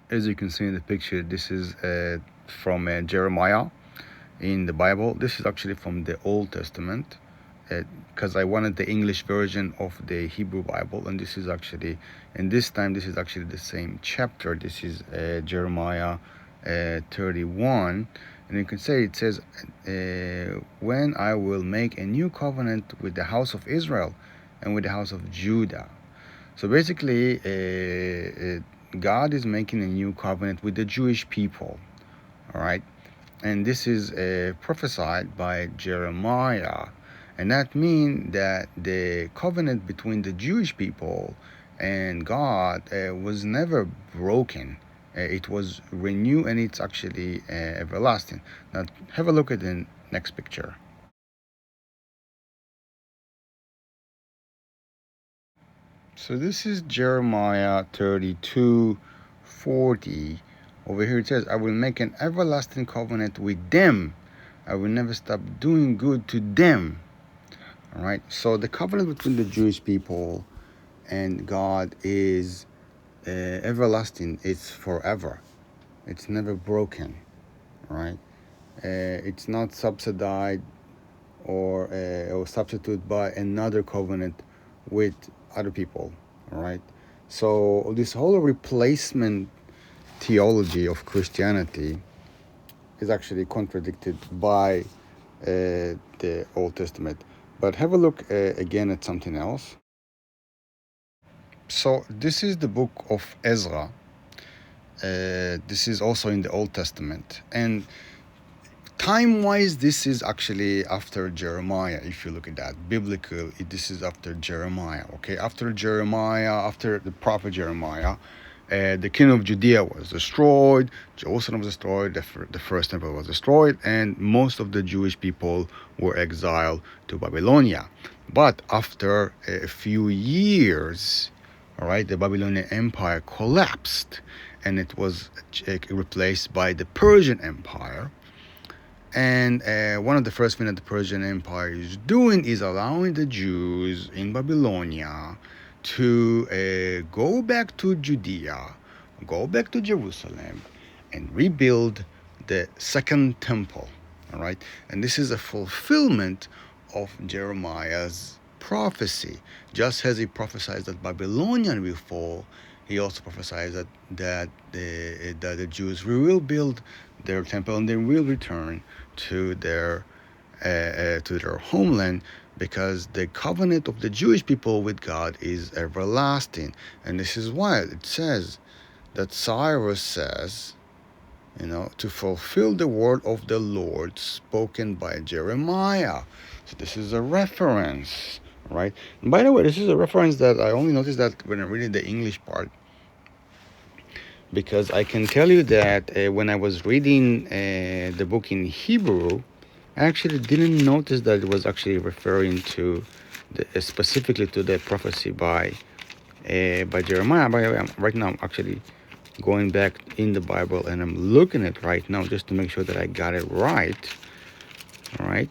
As you can see in the picture, this is from Jeremiah in the Bible. This is actually from the Old Testament, because I wanted the English version of the Hebrew Bible, and this is actually, and this time this is actually the same chapter. This is Jeremiah 31, and you can say it says, when I will make a new covenant with the house of Israel and with the house of Judah. So basically, God is making a new covenant with the Jewish people, all right? And this is prophesied by Jeremiah. And that means that the covenant between the Jewish people and God was never broken. It was renewed, and it's actually everlasting. Now, have a look at the next picture. So this is Jeremiah 32:40. Over here it says, I will make an everlasting covenant with them. I will never stop doing good to them. All right. So the covenant between the Jewish people and God is everlasting. It's forever. It's never broken. All right. It's not subsidized or substituted by another covenant with other people. All right. So this whole replacement theology of Christianity is actually contradicted by the Old Testament. But have a look again at something else. So this is the book of Ezra. This is also in the Old Testament. And time-wise, this is actually after Jeremiah, if you look at that. Biblical, this is after Jeremiah, okay? After Jeremiah, after the prophet Jeremiah, the kingdom of Judea was destroyed, Jerusalem was destroyed, the first temple was destroyed, and most of the Jewish people were exiled to Babylonia. But after a few years, all right, the Babylonian Empire collapsed, and it was replaced by the Persian Empire. And one of the first things that the Persian Empire is doing is allowing the Jews in Babylonia to go back to Judea, go back to Jerusalem, and rebuild the second temple. All right, and this is a fulfillment of Jeremiah's prophecy. Just as he prophesied that Babylonian will fall, he also prophesied that the Jews will build their temple and they will return to their homeland, because the covenant of the Jewish people with God is everlasting. And this is why it says that Cyrus says, to fulfill the word of the Lord spoken by Jeremiah. So this is a reference, right? And by the way, this is a reference that I only noticed that when I'm reading the English part, because I can tell you that when I was reading the book in Hebrew, I actually didn't notice that it was actually referring to specifically to the prophecy by Jeremiah. By the way, right now I'm actually going back in the Bible and I'm looking at it right now just to make sure that I got it right. All right,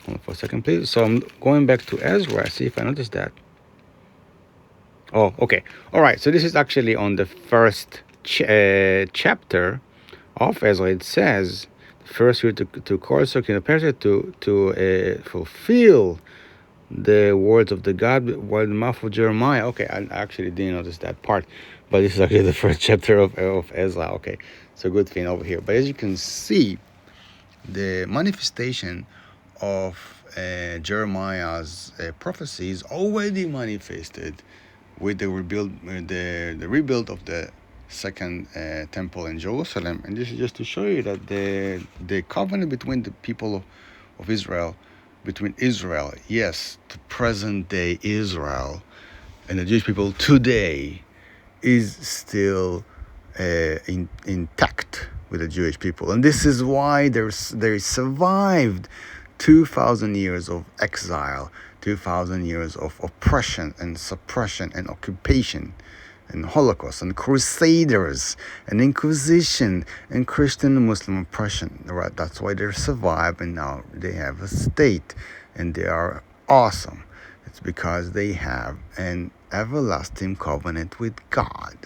hold on for a second, please. So I'm going back to Ezra. See if I noticed that. Oh, okay. All right. So this is actually on the first chapter of Ezra. It says, first year to Corso, King of Persia, to fulfill the words of the God by the mouth of Jeremiah. Okay, I actually didn't notice that part, but this is actually the first chapter of Ezra. Okay, so good thing over here. But as you can see, the manifestation of Jeremiah's prophecy is already manifested with the rebuild of the second temple in Jerusalem. And this is just to show you that the covenant between the people of Israel, between Israel, yes, the present day Israel, and the Jewish people today, is still intact with the Jewish people. And this is why they survived 2,000 years of exile, 2,000 years of oppression and suppression and occupation and Holocaust and Crusaders and Inquisition and Christian and Muslim oppression. Right? That's why they survived, and now they have a state and they are awesome. It's because they have an everlasting covenant with God.